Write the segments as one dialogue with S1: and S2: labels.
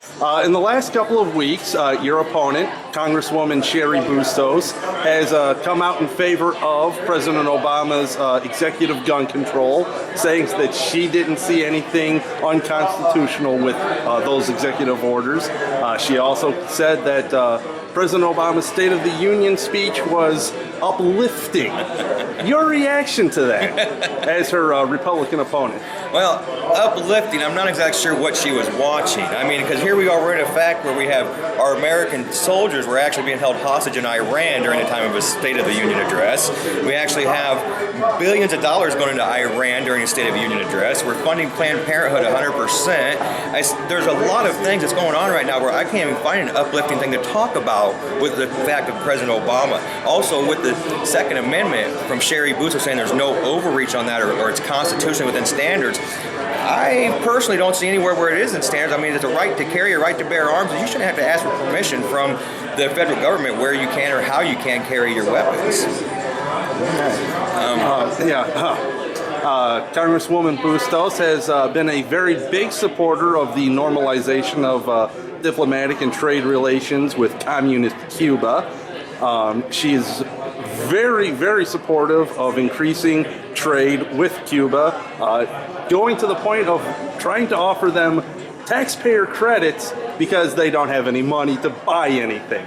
S1: In the last couple of weeks, your opponent, Congresswoman Cheri Bustos, has come out in favor of President Obama's executive gun control, saying that she didn't see anything unconstitutional with those executive orders. She also said that President Obama's State of the Union speech was uplifting. Your reaction to that as her Republican opponent?
S2: Well, uplifting, I'm not exactly sure what she was watching. I mean, because here we are, we're in a fact where we have our American soldiers were actually being held hostage in Iran during the time of a State of the Union address. We actually have billions of dollars going into Iran during a State of the Union address. We're funding Planned Parenthood 100%. There's a lot of things that's going on right now where I can't even find an uplifting thing to talk about with the fact of President Obama. Also, with the Second Amendment from Cheri Bustos saying there's no overreach on that or it's constitutionally within standards. I personally don't see anywhere where it is in standards. I mean, it's a right to carry, a right to bear arms. You shouldn't have to ask for permission from the federal government where you can or how you can carry your weapons.
S1: Congresswoman Bustos has been a very big supporter of the normalization of diplomatic and trade relations with communist Cuba. She is very, very supportive of increasing trade with Cuba, going to the point of trying to offer them taxpayer credits because they don't have any money to buy anything.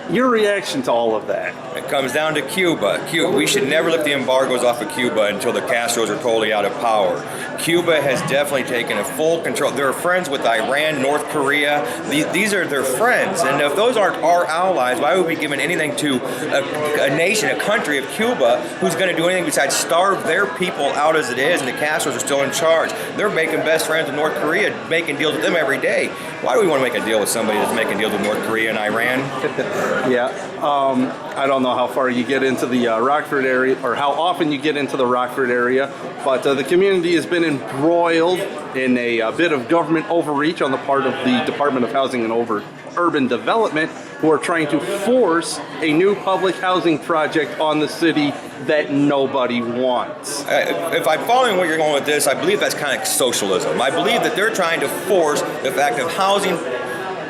S1: Your reaction to all of that?
S2: It comes down to Cuba. We should never lift the embargoes off of Cuba until the Castros are totally out of power. Cuba has definitely taken a full control. They're friends with Iran, North Korea. These are their friends. And if those aren't our allies, why would we be giving anything to a nation, a country of Cuba, who's going to do anything besides starve their people out as it is, and the Castros are still in charge? They're making best friends with North Korea, making deals with them every day. Why do we want to make a deal with somebody that's making deals with North Korea and Iran?
S1: Yeah, I don't know how far you get into the Rockford area, or how often you get into the Rockford area, but the community has been embroiled in a bit of government overreach on the part of the Department of Housing and Urban Development, who are trying to force a new public housing project on the city that nobody wants.
S2: If I'm following where you're going with this, I believe that's kind of socialism. I believe that they're trying to force the fact of housing.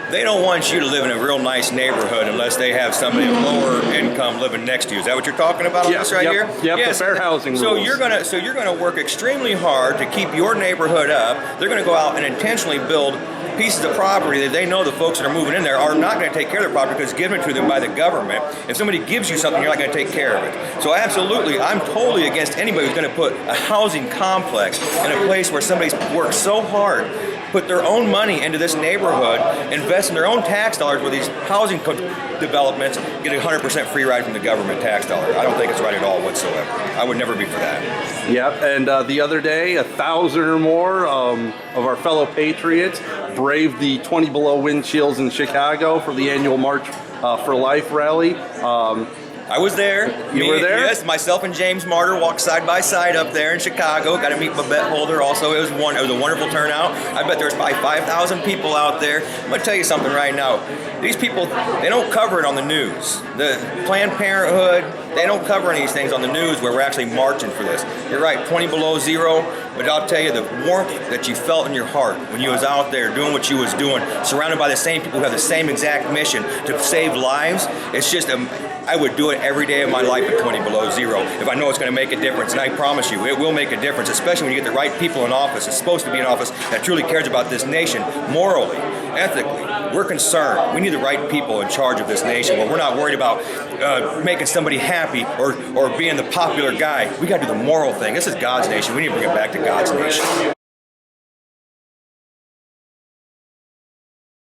S2: They don't want you to live in a real nice neighborhood unless they have somebody of lower income living next to you. Is that what you're talking about on this right here?
S1: Yep,
S2: yes.
S1: The fair housing rules.
S2: So you're gonna work extremely hard to keep your neighborhood up. They're gonna go out and intentionally build pieces of property that they know the folks that are moving in there are not going to take care of their property because it's given to them by the government. If somebody gives you something, you're not going to take care of it. So absolutely, I'm totally against anybody who's going to put a housing complex in a place where somebody's worked so hard, put their own money into this neighborhood, invest in their own tax dollars where these housing developments get a 100% free ride from the government tax dollar. I don't think it's right at all whatsoever. I would never be for that.
S1: Yep, and the other day, 1,000 or more of our fellow patriots braved the 20 below wind chills in Chicago for the annual March for Life rally.
S2: I was there.
S1: You were there?
S2: Yes, myself and James Martyr walked side by side up there in Chicago. Got to meet Babette Holder also. It was a wonderful turnout. I bet there's probably 5,000 people out there. I'm going to tell you something right now. These people, they don't cover it on the news. The Planned Parenthood, they don't cover any of these things on the news where we're actually marching for this. You're right, 20 below zero, but I'll tell you the warmth that you felt in your heart when you was out there doing what you was doing, surrounded by the same people who have the same exact mission to save lives. It's just I would do it every day of my life at 20 below zero if I know it's going to make a difference, and I promise you, it will make a difference, especially when you get the right people in office. It's supposed to be an office that truly cares about this nation morally, ethically. We're concerned. We need the right people in charge of this nation where we're not worried about making somebody happy or being the popular guy. We got to do the moral thing. This is God's nation. We need to bring it back to God's nation.